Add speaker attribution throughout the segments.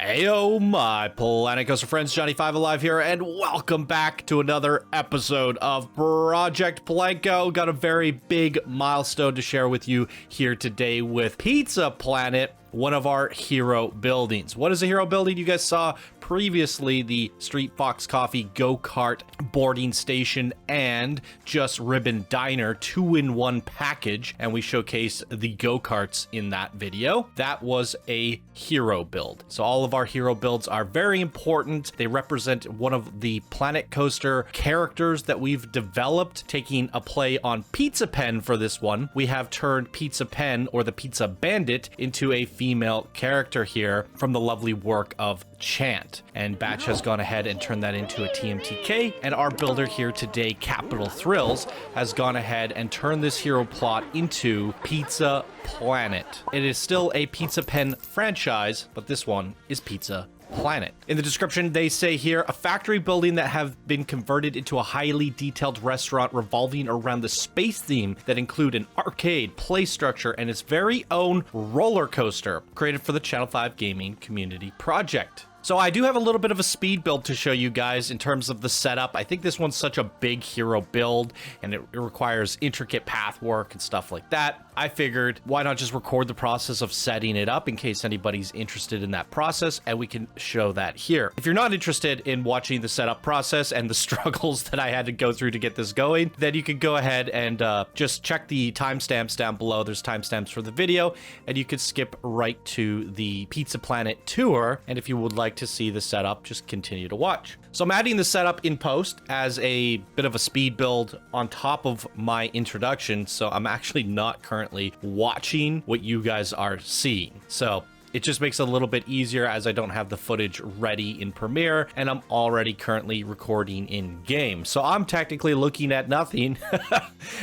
Speaker 1: Heyo, my PlanCo friends, Johnny5 Alive here, and welcome back to another episode of Project PlanCo. Got a very big milestone to share with you here today with Pizza Planet, one of our hero buildings. What is a hero building? You guys saw previously the Street Fox Coffee go-kart boarding station and Just Ribbon Diner 2-in-1 package, and we showcased the go-karts in that video. That was a hero build. So all of our hero builds are very important. They represent one of the Planet Coaster characters that we've developed, taking a play on Pizza Pen for this one. We have turned Pizza Pen, or the Pizza Bandit, into a female character here from the lovely work of Chant. And Batch has gone ahead and turned that into a TMTK, and our builder here today, Capital Thrills, has gone ahead and turned this hero plot into Pizza Planet. It is still a Pizza Pen franchise, but this one is Pizza Planet. In the description, they say here, a factory building that have been converted into a highly detailed restaurant revolving around the space theme that include an arcade, play structure, and its very own roller coaster, created for the Channel 5 Gaming Community Project. So I do have a little bit of a speed build to show you guys in terms of the setup. I think this one's such a big hero build and it requires intricate path work and stuff like that. I figured, why not just record the process of setting it up in case anybody's interested in that process, and we can show that here. If you're not interested in watching the setup process and the struggles that I had to go through to get this going, then you can go ahead and just check the timestamps down below. There's timestamps for the video, and you could skip right to the Pizza Planet tour. And if you would like to see the setup, just continue to watch. So I'm adding the setup in post as a bit of a speed build on top of my introduction. So I'm actually not currently watching what you guys are seeing. So it just makes it a little bit easier as I don't have the footage ready in Premiere and I'm already currently recording in game. So I'm technically looking at nothing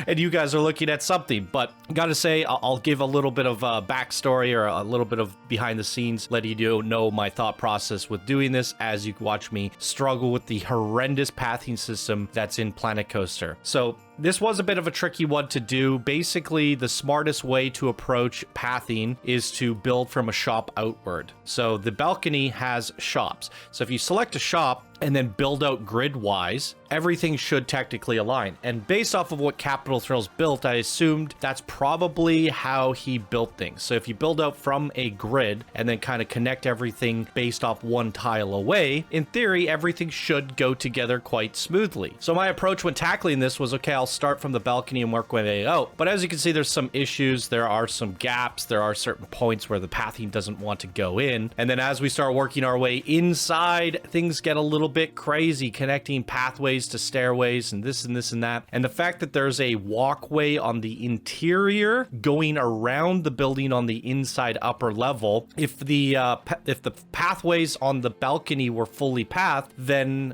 Speaker 1: and you guys are looking at something. But gotta say, I'll give a little bit of a backstory or a little bit of behind the scenes, letting you know my thought process with doing this as you watch me struggle with the horrendous pathing system that's in Planet Coaster. So this was a bit of a tricky one to do. Basically, the smartest way to approach pathing is to build from a shop outward. So the balcony has shops. So if you select a shop and then build out grid-wise, everything should technically align. And based off of what Capital Thrills built, I assumed that's probably how he built things. So if you build out from a grid and then kind of connect everything based off one tile away, in theory, everything should go together quite smoothly. So my approach when tackling this was, okay, I'll start from the balcony and work my way out. But as you can see, there's some issues. There are some gaps. There are certain points where the pathing doesn't want to go in. And then as we start working our way inside, things get a little bit crazy, connecting pathways to stairways and this and this and that. And the fact that there's a walkway on the interior going around the building on the inside upper level, if the pathways on the balcony were fully pathed, then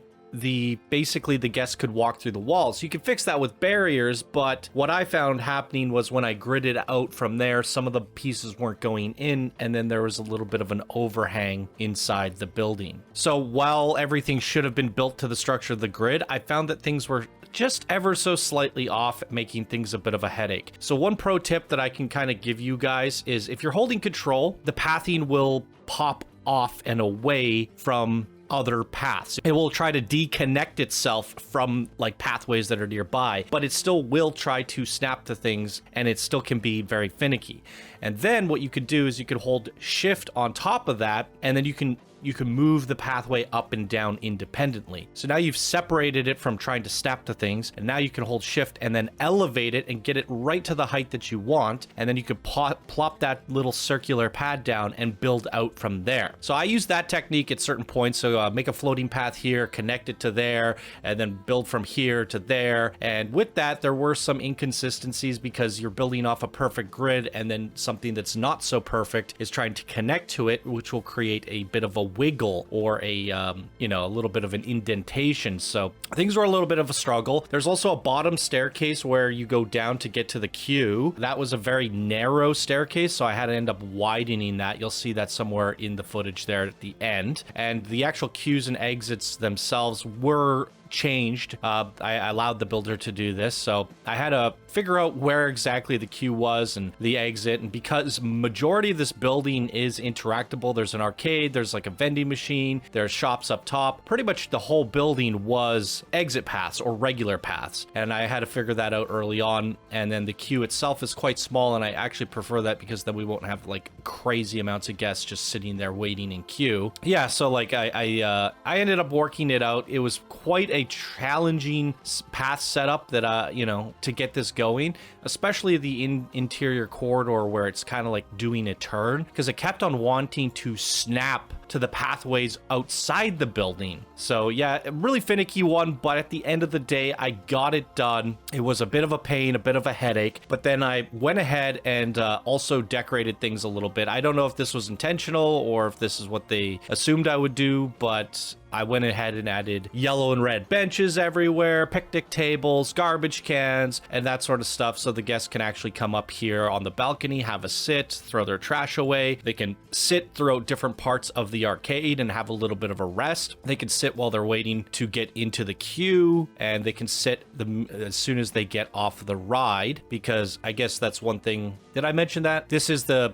Speaker 1: basically the guests could walk through the walls. You can fix that with barriers, but what I found happening was when I gridded out from there, some of the pieces weren't going in, and then there was a little bit of an overhang inside the building. So while everything should have been built to the structure of the grid, I found that things were just ever so slightly off, making things a bit of a headache. So one pro tip that I can kind of give you guys is if you're holding control, the pathing will pop off and away from other paths. It will try to deconnect itself from like pathways that are nearby, but it still will try to snap to things, and it still can be very finicky. And then what you could do is you could hold shift on top of that, and then you can move the pathway up and down independently. So now you've separated it from trying to snap to things, and now you can hold shift and then elevate it and get it right to the height that you want, and then you could plop that little circular pad down and build out from there. So I use that technique at certain points. So make a floating path here, connect it to there, and then build from here to there. And with that, there were some inconsistencies because you're building off a perfect grid, and then something that's not so perfect is trying to connect to it, which will create a bit of a wiggle or a little bit of an indentation. So things were a little bit of a struggle. There's also a bottom staircase where you go down to get to the queue. That was a very narrow staircase, so I had to end up widening that. You'll see that somewhere in the footage there at the end. And the actual queues and exits themselves were changed. I allowed the builder to do this, so I had to figure out where exactly the queue was and the exit. And because majority of this building is interactable, there's an arcade, there's like a vending machine, there's shops up top. Pretty much the whole building was exit paths or regular paths, and I had to figure that out early on. And then the queue itself is quite small, and I actually prefer that because then we won't have like crazy amounts of guests just sitting there waiting in queue. Yeah, so like I ended up working it out. It was quite a challenging path setup that you know, to get this going, especially the interior corridor where it's kind of like doing a turn, because it kept on wanting to snap to the pathways outside the building. So yeah, a really finicky one, but at the end of the day, I got it done. It was a bit of a pain, a bit of a headache, but then I went ahead and also decorated things a little bit. I don't know if this was intentional or if this is what they assumed I would do, but I went ahead and added yellow and red benches everywhere, picnic tables, garbage cans, and that sort of stuff, so the guests can actually come up here on the balcony, have a sit, throw their trash away. They can sit throughout different parts of the arcade and have a little bit of a rest. They can sit while they're waiting to get into the queue, and they can sit as soon as they get off the ride, because I guess that's one thing. Did I mention that? This is the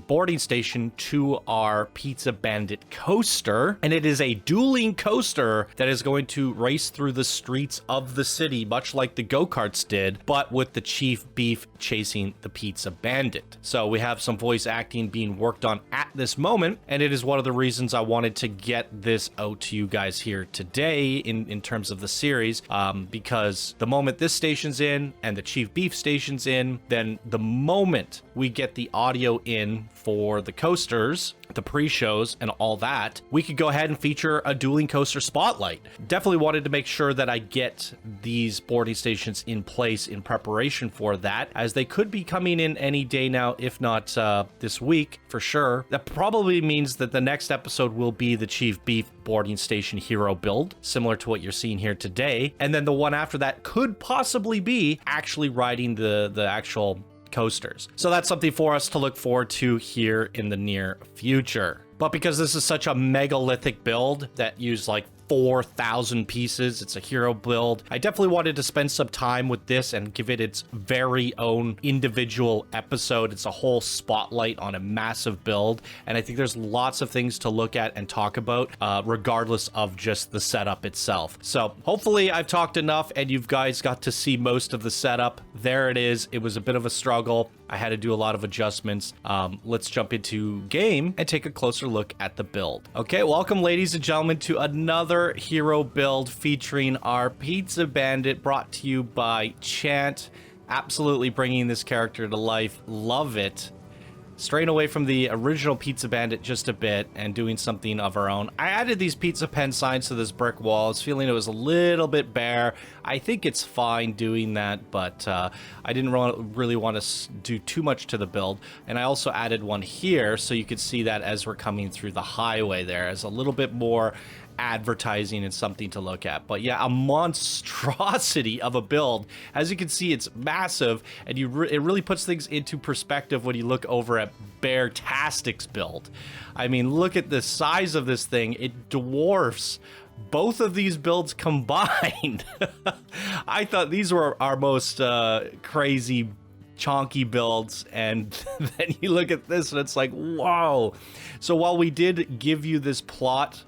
Speaker 1: boarding station to our Pizza Bandit coaster, and it is a dueling coaster that is going to race through the streets of the city, much like the go-karts did, but with the Chief Beef chasing the Pizza Bandit. So we have some voice acting being worked on at this moment, and it is one of the reasons I wanted to get this out to you guys here today in terms of the series, because the moment this station's in and the Chief Beef station's in, then the moment we get the audio in for the coasters, the pre-shows and all that, we could go ahead and feature a dueling coaster spotlight. Definitely wanted to make sure that I get these boarding stations in place in preparation for that, as they could be coming in any day now, if not this week for sure. That probably means that the next episode will be the Chief Beef boarding station hero build, similar to what you're seeing here today, and then the one after that could possibly be actually riding the actual coasters. So that's something for us to look forward to here in the near future. But because this is such a megalithic build that used like 4,000 pieces, it's a hero build, I definitely wanted to spend some time with this and give it its very own individual episode. It's a whole spotlight on a massive build, and I think there's lots of things to look at and talk about, regardless of just the setup itself. So hopefully I've talked enough and you guys got to see most of the setup. There it is. It was a bit of a struggle. I had to do a lot of adjustments. Let's jump into game and take a closer look at the build. Okay, welcome ladies and gentlemen to another hero build featuring our Pizza Bandit, brought to you by Chant. Absolutely bringing this character to life. Love it. Straying away from the original Pizza Bandit just a bit and doing something of our own. I added these pizza pen signs to this brick wall. I was feeling it was a little bit bare. I think it's fine doing that, but I didn't really want to do too much to the build. And I also added one here so you could see that as we're coming through the highway there, as a little bit more advertising and something to look at. But yeah, a monstrosity of a build. As you can see, it's massive, and it really puts things into perspective when you look over at Beartastic's build. I mean, look at the size of this thing. It dwarfs both of these builds combined. I thought these were our most crazy chonky builds, and then you look at this and it's like, whoa. So while we did give you this plot,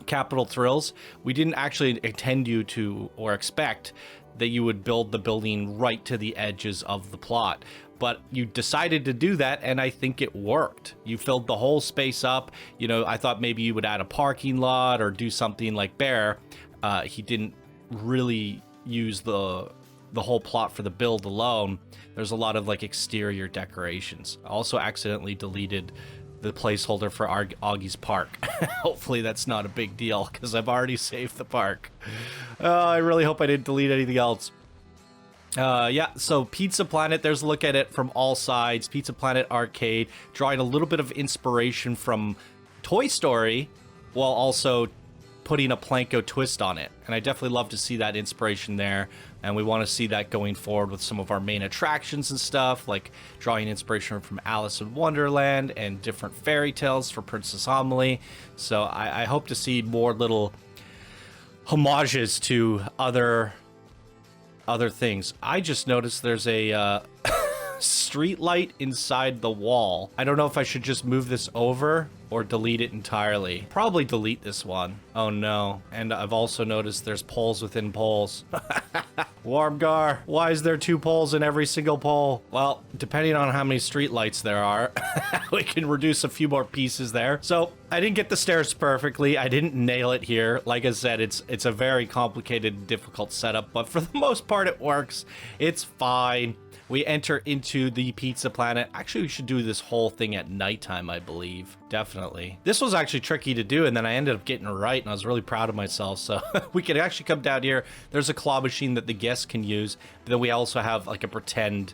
Speaker 1: Capital Thrills, we didn't actually intend you to or expect that you would build the building right to the edges of the plot, but you decided to do that, and I think it worked. You filled the whole space up. You know, I thought maybe you would add a parking lot or do something like Bear. He didn't really use the whole plot for the build alone. There's a lot of like exterior decorations. I also accidentally deleted the placeholder for Augie's Park. Hopefully that's not a big deal, because I've already saved the park. I really hope I didn't delete anything else. Yeah, so Pizza Planet, there's a look at it from all sides. Pizza Planet Arcade, drawing a little bit of inspiration from Toy Story, while also putting a PlanCo twist on it. And I definitely love to see that inspiration there. And we want to see that going forward with some of our main attractions and stuff, like drawing inspiration from Alice in Wonderland and different fairy tales for Princess Amelie. So I hope to see more little homages to other things. I just noticed there's a street light inside the wall. I don't know if I should just move this over or delete it entirely. Probably delete this one. Oh no. And I've also noticed there's poles within poles. Warmgar, why is there 2 poles in every single pole? Well, depending on how many street lights there are, we can reduce a few more pieces there. So I didn't get the stairs perfectly. I didn't nail it here. Like I said, it's a very complicated, difficult setup, but for the most part, it works. It's fine. We enter into the pizza planet. Actually, we should do this whole thing at nighttime, I believe. Definitely. This was actually tricky to do, and then I ended up getting it right, and I was really proud of myself. So we could actually come down here. There's a claw machine that the guests can use, but then we also have like a pretend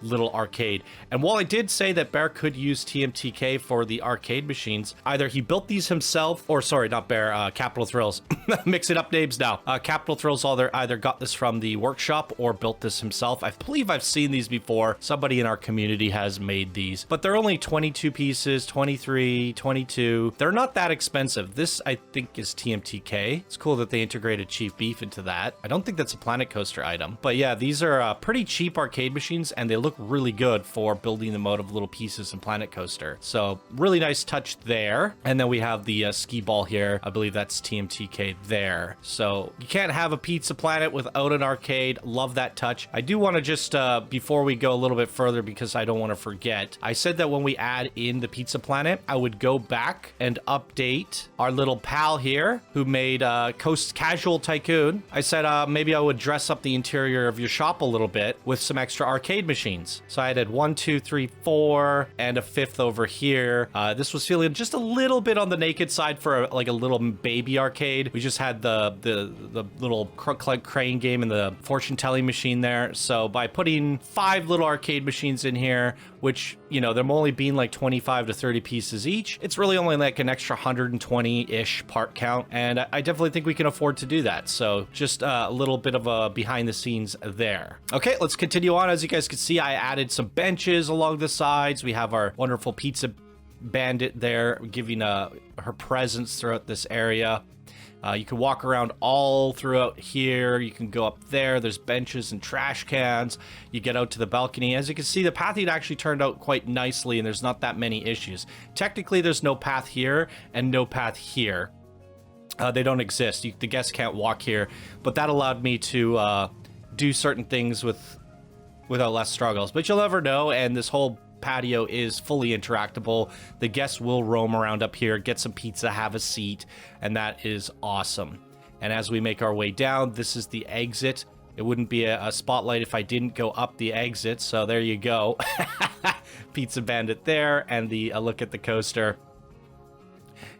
Speaker 1: little arcade. And while I did say that Bear could use TMTK for the arcade machines, either he built these himself, or sorry, not Bear, Capital Thrills. Mixing up names now. Capital Thrills either got this from the workshop or built this himself. I believe I've seen these before. Somebody in our community has made these, but they're only 22 pieces, 23, 22. They're not that expensive. This, I think, is TMTK. It's cool that they integrated Chief Beef into that. I don't think that's a Planet Coaster item, but yeah, these are pretty cheap arcade machines, and they look really good for building them out of little pieces in Planet Coaster. So really nice touch there. And then we have the ski ball here. I believe that's TMTK there. So you can't have a pizza planet without an arcade. Love that touch. I do want to just, before we go a little bit further, because I don't want to forget, I said that when we add in the pizza planet, I would go back and update our little pal here who made Coast Casual Tycoon. I said maybe I would dress up the interior of your shop a little bit with some extra arcade machines. So I added 1, 2, 3, 4, and a 5th over here. This was feeling just a little bit on the naked side for like a little baby arcade. We just had the little crane game and the fortune telling machine there. So by putting 5 little arcade machines in here, which, you know, them only being like 25 to 30 pieces each, it's really only like an extra 120-ish part count. And I definitely think we can afford to do that. So just a little bit of a behind the scenes there. Okay, let's continue on. As you guys can see, I added some benches along the sides. We have our wonderful pizza bandit there giving her presence throughout this area. You can walk around all throughout here. You can go up there. There's benches and trash cans. You get out to the balcony. As you can see, the pathing actually turned out quite nicely, and there's not that many issues. Technically, there's no path here and no path here. They don't exist. The guests can't walk here, but that allowed me to do certain things without less struggles. But you'll never know, and this whole patio is fully interactable. The guests will roam around up here, get some pizza, have a seat, and that is awesome. And as we make our way down, this is the exit. It wouldn't be a spotlight if I didn't go up the exit, so there you go. Pizza Bandit there, and a look at the coaster.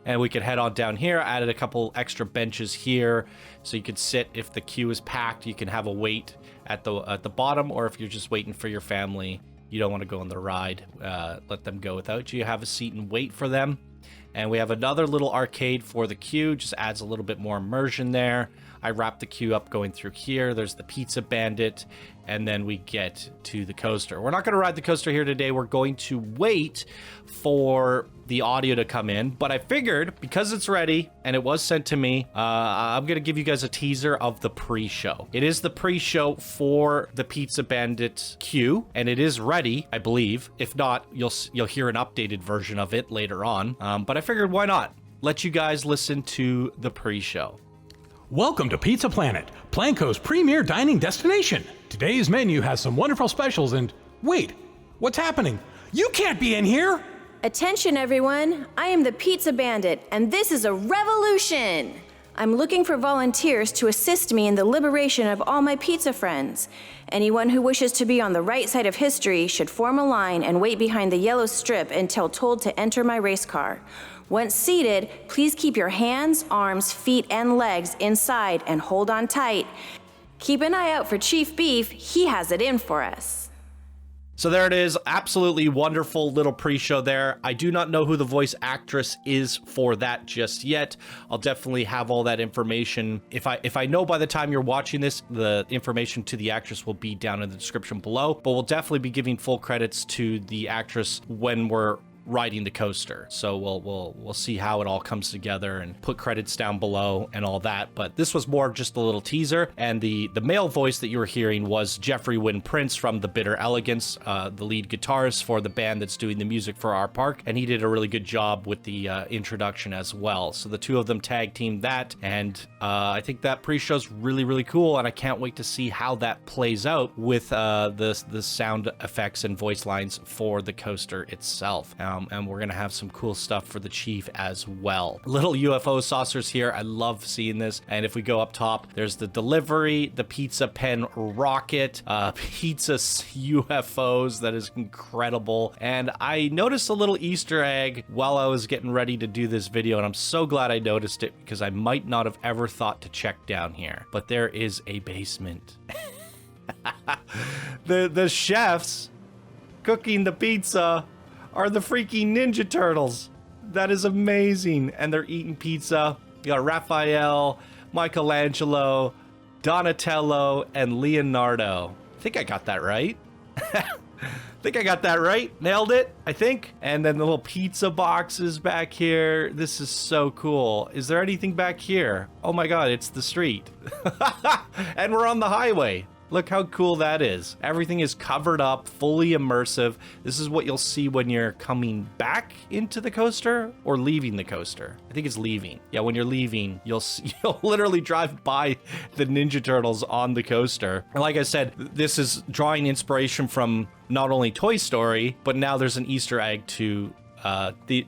Speaker 1: And we could head on down here. I added a couple extra benches here, so you could sit if the queue is packed. You can have a wait at the bottom, or if you're just waiting for your family, you don't want to go on the ride, let them go without you. Have a seat and wait for them. And we have another little arcade for the queue, just adds a little bit more immersion there. I wrap the queue up going through here. There's the Pizza Bandit, and then we get to the coaster. We're not going to ride the coaster here today. We're going to wait for the audio to come in, but I figured because it's ready and it was sent to me, I'm going to give you guys a teaser of the pre-show. It is the pre-show for the Pizza Bandit queue, and it is ready, I believe. If not, you'll hear an updated version of it later on, but I figured why not? Let you guys listen to the pre-show.
Speaker 2: Welcome to Pizza Planet, PlanCo's premier dining destination. Today's menu has some wonderful specials and... Wait, what's happening? You can't be in here!
Speaker 3: Attention everyone, I am the Pizza Bandit, and this is a revolution! I'm looking for volunteers to assist me in the liberation of all my pizza friends. Anyone who wishes to be on the right side of history should form a line and wait behind the yellow strip until told to enter my race car. Once seated, please keep your hands, arms, feet, and legs inside and hold on tight. Keep an eye out for Chief Beef, he has it in for us.
Speaker 1: So there it is, absolutely wonderful little pre-show there. I do not know who the voice actress is for that just yet. I'll definitely have all that information. If I know by the time you're watching this, the information to the actress will be down in the description below, but we'll definitely be giving full credits to the actress when we're riding the coaster. So we'll see how it all comes together and put credits down below and all that. But this was more just a little teaser, and the male voice that you were hearing was Jeffrey Wynn Prince from The Bitter Elegance, the lead guitarist for the band that's doing the music for our park, and he did a really good job with the introduction as well. So the two of them tag teamed that, and I think that pre-show's really cool, and I can't wait to see how that plays out with the sound effects and voice lines for the coaster itself. And we're gonna have some cool stuff for the Chief as well. Little UFO saucers here. I love seeing this. And if we go up top, there's the delivery, the pizza pen rocket, pizza UFOs. That is incredible. And I noticed a little Easter egg while I was getting ready to do this video, and I'm so glad I noticed it because I might not have ever thought to check down here. But there is a basement. The chefs cooking the pizza are the freaking Ninja Turtles. That is amazing. And they're eating pizza. You got Raphael, Michelangelo, Donatello, and Leonardo. I think I got that right. Nailed it, I think. And then the little pizza boxes back here. This is so cool. Is there anything back here? Oh my God, it's the street. And we're on the highway. Look how cool that is. Everything is covered up, fully immersive. This is what you'll see when you're coming back into the coaster or leaving the coaster. I think it's leaving. Yeah, when you're leaving, you'll literally drive by the Ninja Turtles on the coaster. And like I said, this is drawing inspiration from not only Toy Story, but now there's an Easter egg to the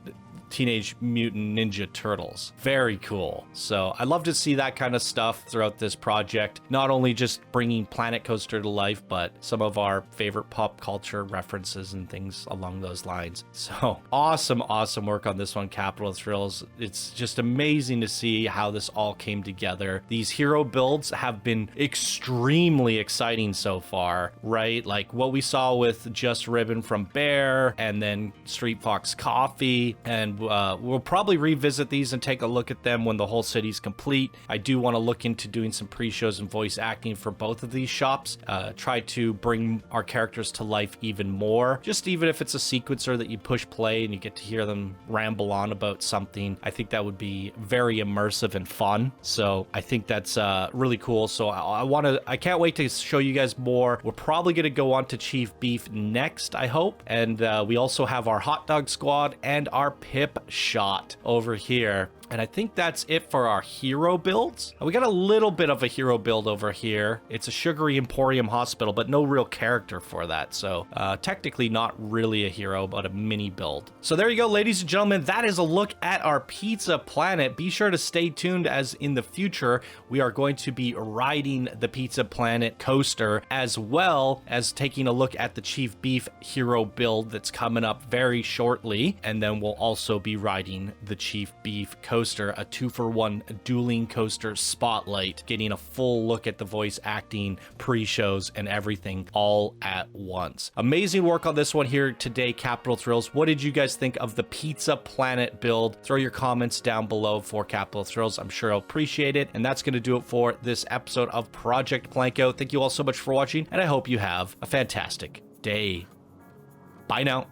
Speaker 1: Teenage Mutant Ninja Turtles. Very cool. So I love to see that kind of stuff throughout this project. Not only just bringing Planet Coaster to life, but some of our favorite pop culture references and things along those lines. So awesome work on this one, Capital Thrills. It's just amazing to see how this all came together. These hero builds have been extremely exciting so far, right? Like what we saw with Just Ribbon from Bear, and then Street Fox Coffee, and we'll probably revisit these and take a look at them when the whole city's complete. I do want to look into doing some pre-shows and voice acting for both of these shops. Try to bring our characters to life even more. Just even if it's a sequencer that you push play and you get to hear them ramble on about something, I think that would be very immersive and fun. So I think that's really cool. So I can't wait to show you guys more. We're probably going to go on to Chief Beef next, I hope. And we also have our hot dog squad and our pip shot over here. And I think that's it for our hero builds. We got a little bit of a hero build over here. It's a Sugary Emporium Hospital, but no real character for that. So technically not really a hero, but a mini build. So there you go, ladies and gentlemen. That is a look at our Pizza Planet. Be sure to stay tuned, as in the future, we are going to be riding the Pizza Planet coaster, as well as taking a look at the Chief Beef hero build that's coming up very shortly. And then we'll also be riding the Chief Beef coaster, a 2-for-1 dueling coaster spotlight, getting a full look at the voice acting, pre-shows, and everything all at once. Amazing work on this one here today, Capital Thrills. What did you guys think of the Pizza Planet build? Throw your comments down below for Capital Thrills. I'm sure I'll appreciate it. And that's going to do it for this episode of Project PlanCo. Thank you all so much for watching, and I hope you have a fantastic day. Bye now.